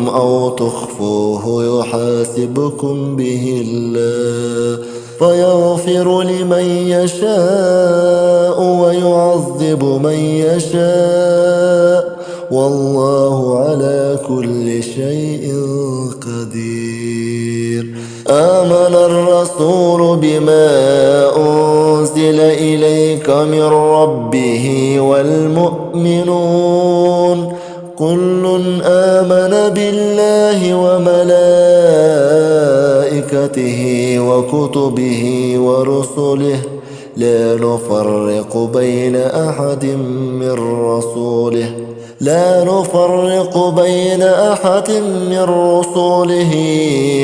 أنفقتم أو تخفوه يحاسبكم به الله فيغفر لمن يشاء ويعذب من يشاء والله على كل شيء قدير. آمن الرسول بما أنزل إليك من ربه والمؤمنون كل آمن بالله وملائكته وكتبه ورسله لا نفرق بين أحد من رسله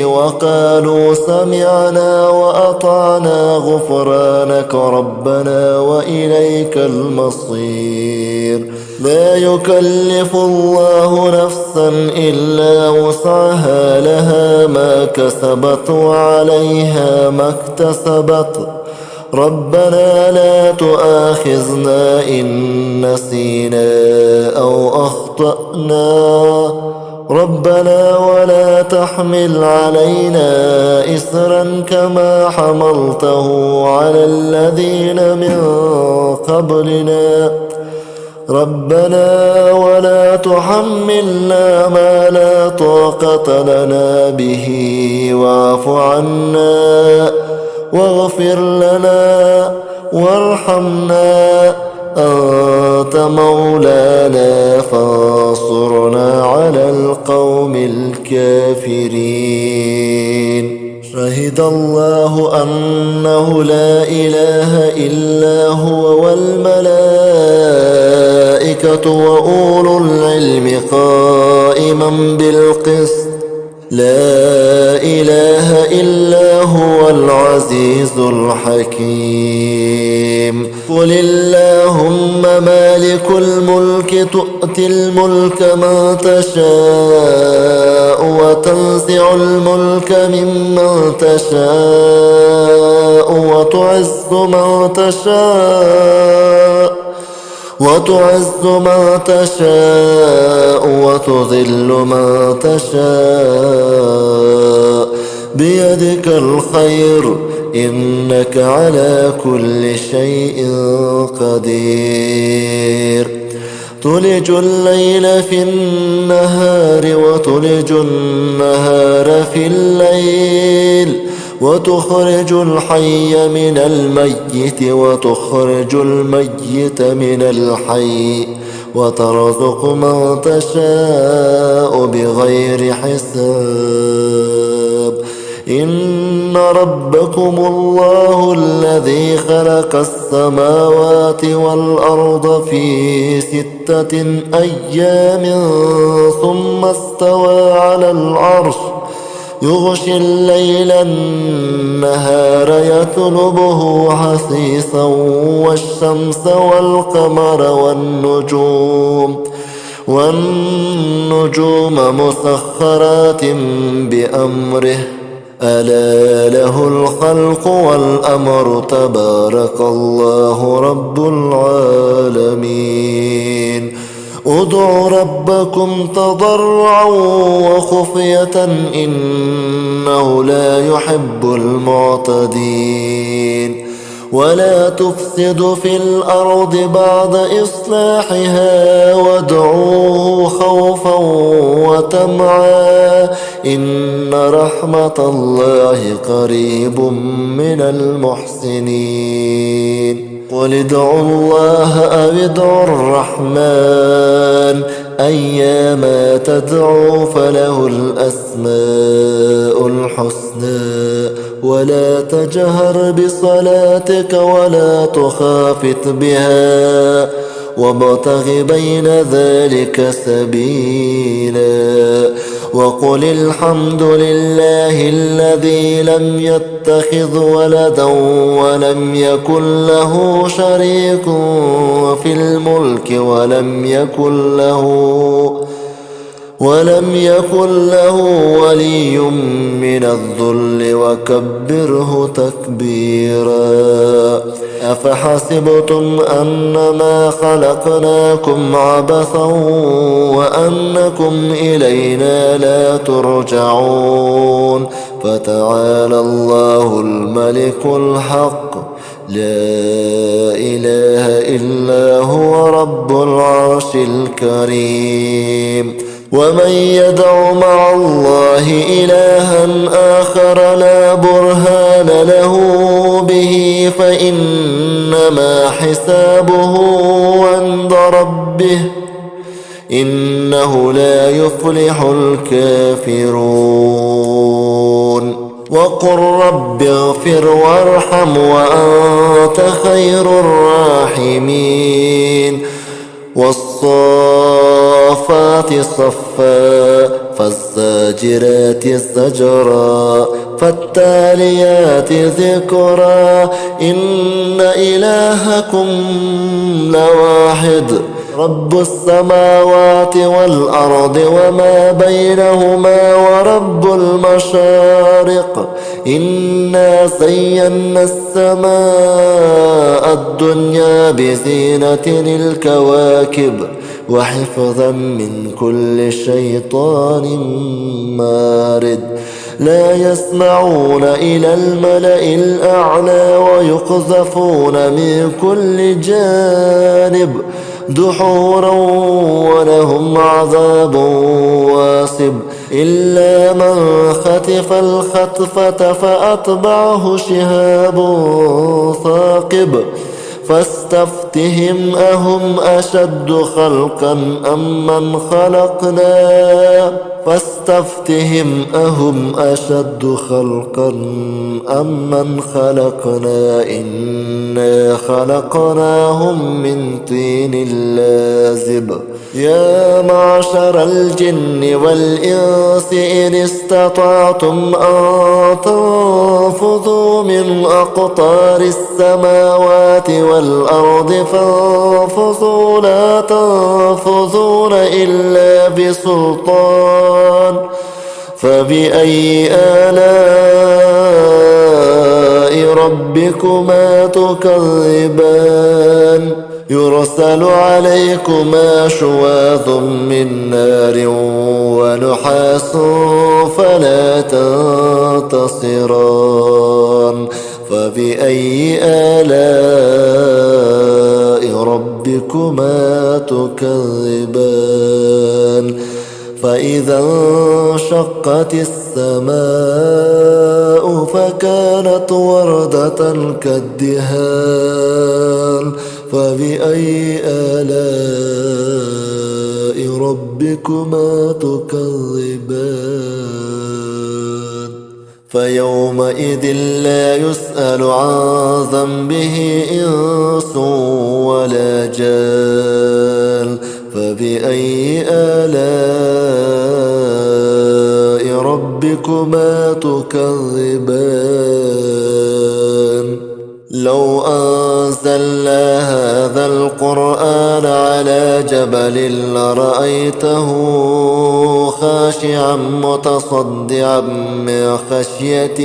وقالوا سمعنا وأطعنا غفرانك ربنا وإليك المصير. لا يكلف الله نفسا إلا وسعها لها ما كسبت وعليها ما اكتسبت ربنا لا تؤاخذنا إن نسينا أو أخطأنا ربنا ولا تحمل علينا إصرا كما حملته على الذين من قبلنا ربنا ولا تحملنا ما لا طاقة لنا به واعف عنا واغفر لنا وارحمنا أنت مولانا فانصرنا على القوم الكافرين. شهد الله أنه لا إله إلا هو والملائكة وأولو العلم قائما بالقسط لا إله إلا هو العزيز الحكيم. قل اللهم مالك الملك تؤتي الملك من تشاء وتنزع الملك ممن تشاء وتعز من تشاء وتذل من تشاء بيدك الخير إنك على كل شيء قدير. تلج الليل في النهار وتلج النهار في الليل وتخرج الحي من الميت وتخرج الميت من الحي وترزق من تشاء بغير حساب. إن ربكم الله الذي خلق السماوات والأرض في 6 أيام ثم استوى على العرش يغشي الليل النهار يطلبه حثيثا والشمس والقمر والنجوم مسخرات بأمره ألا له الخلق والأمر تبارك الله رب العالمين. ادعوا ربكم تضرعا وخفية إنه لا يحب المعتدين. ولا تفسدوا في الأرض بعد إصلاحها وادعوه خوفا وطمعا إن رحمة الله قريب من المحسنين. قل ادعوا الله أو ادعوا الرحمن أيما تدعوا فله الأسماء الحسنى ولا تجهر بصلاتك ولا تخافت بها وابتغ بين ذلك سبيلا. وقل الحمد لله الذي لم يتخذ ولدا ولم يكن له شريك ولم يكن له ولي من الذل وكبره تكبيرا. أفحسبتم أنما خلقناكم عبثا وأنكم إلينا لا ترجعون. فتعالى الله الملك الحق لا إله إلا هو رب العرش الكريم. ومن يدع مع الله إلها آخر لا برهان له به فإنما حسابه عند ربه إنه لا يفلح الكافرون. وقل رب اغفر وارحم وأنت خير الراحمين. والصافات صفا فالزاجرات زجرا فالتاليات ذكرا إن إلهكم لواحد رب السماوات والأرض وما بينهما ورب المشارق. إنا زينا السماء الدنيا بزينة الكواكب وحفظا من كل شيطان مارد. لا يسمعون إلى الملأ الأعلى ويقذفون من كل جانب دحورا ولهم عذاب واصب. إلا من خطف الخطفة فأتبعه شهاب ثاقب. فاستفتهم أهم أشد خلقا أم من خلقنا فاستفتهم أهم أشد خلقا أم من خلقنا إنا خلقناهم من طين لازب. يا معشر الجن والإنس إن استطعتم أن تنفذوا من أقطار السماوات والأرض فانفذوا لا تنفذون إلا بسلطان. فبأي آلاء ربكما تكذبان؟ يرسل عليكما شواظ من نار ونحاس فلا تنتصران. فبأي آلاء ربكما تكذبان؟ فإذا انشقت السماء فكانت وردة كالدهان. فبأي آلاء ربكما تكذبان؟ فيومئذ لا يسأل عن ذنبه إنس ولا جان. فبأي آلاء ربكما تكذبان؟ لو أنزلنا هذا القرآن على جبل لرأيته خاشعا متصدعا من خشية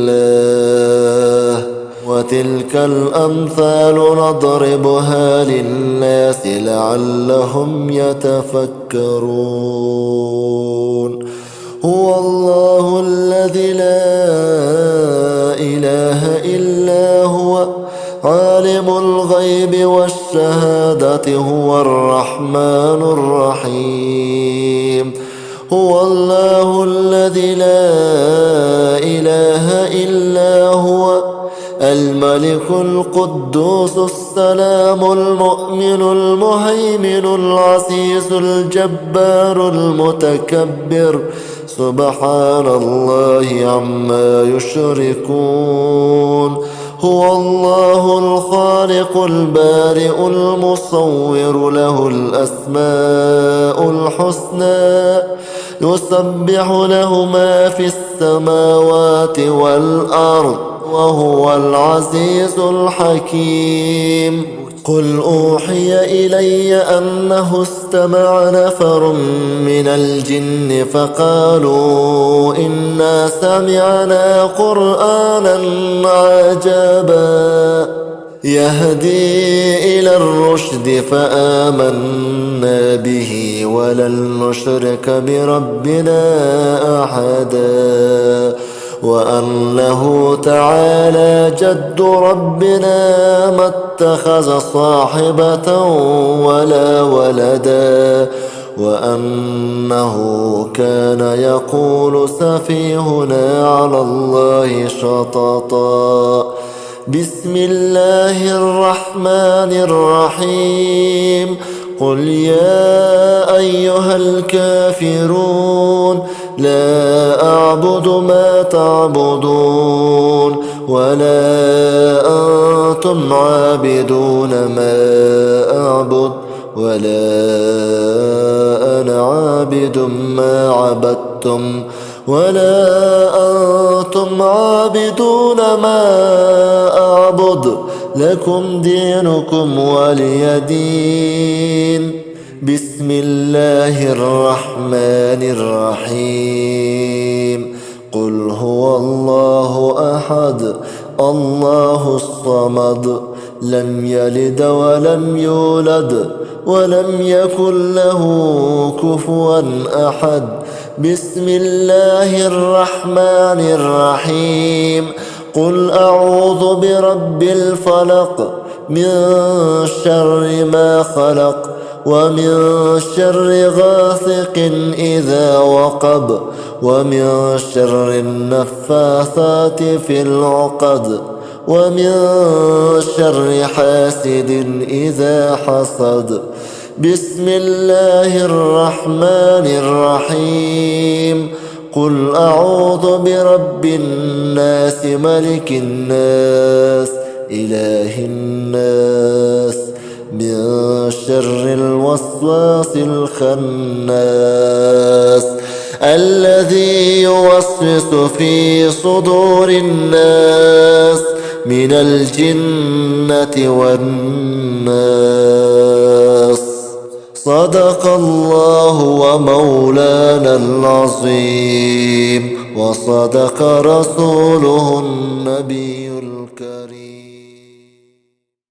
الله. وتلك الأمثال نضربها للناس لعلهم يتفكرون. هو الله الذي لا إله إلا هو عالم الغيب والشهادة هو الرحمن الرحيم. هو الله الذي لا إله إلا هو الملك القدوس السلام المؤمن المهيمن العزيز الجبار المتكبر سبحان الله عما يشركون. هو الله الخالق البارئ المصور له الأسماء الحسنى يسبح له ما في السماوات والأرض وهو العزيز الحكيم. قل أوحي إلي أنه استمع نفر من الجن فقالوا إنا سمعنا قرآنا عجبا يهدي إلى الرشد فآمنا به ولن نشرك بربنا أحدا وأنه تعالى جد ربنا ما اتخذ صاحبة ولا ولدا وأنه كان يقول سفيهنا على الله شططا بسم الله الرحمن الرحيم قل يا أيها الكافرون لا أعبد ما تعبدون ولا أنتم عابدون ما أعبد ولا أنا عابد ما عبدتم ولا أنتم عابدون ما أعبد لكم دينكم ولي دين بسم الله الرحمن الرحيم قل هو الله أحد الله الصمد لم يلد ولم يولد ولم يكن له كفوا أحد بسم الله الرحمن الرحيم قل أعوذ برب الفلق من شر ما خلق ومن شر غاسق إذا وقب ومن شر النفاثات في العقد ومن شر حاسد إذا حسد بسم الله الرحمن الرحيم قل أعوذ برب الناس ملك الناس إله الناس من شر الوسواس الخناس الذي يوسوس في صدور الناس من الجنة والناس صدق الله ومولانا العظيم وصدق رسوله النبي الكريم.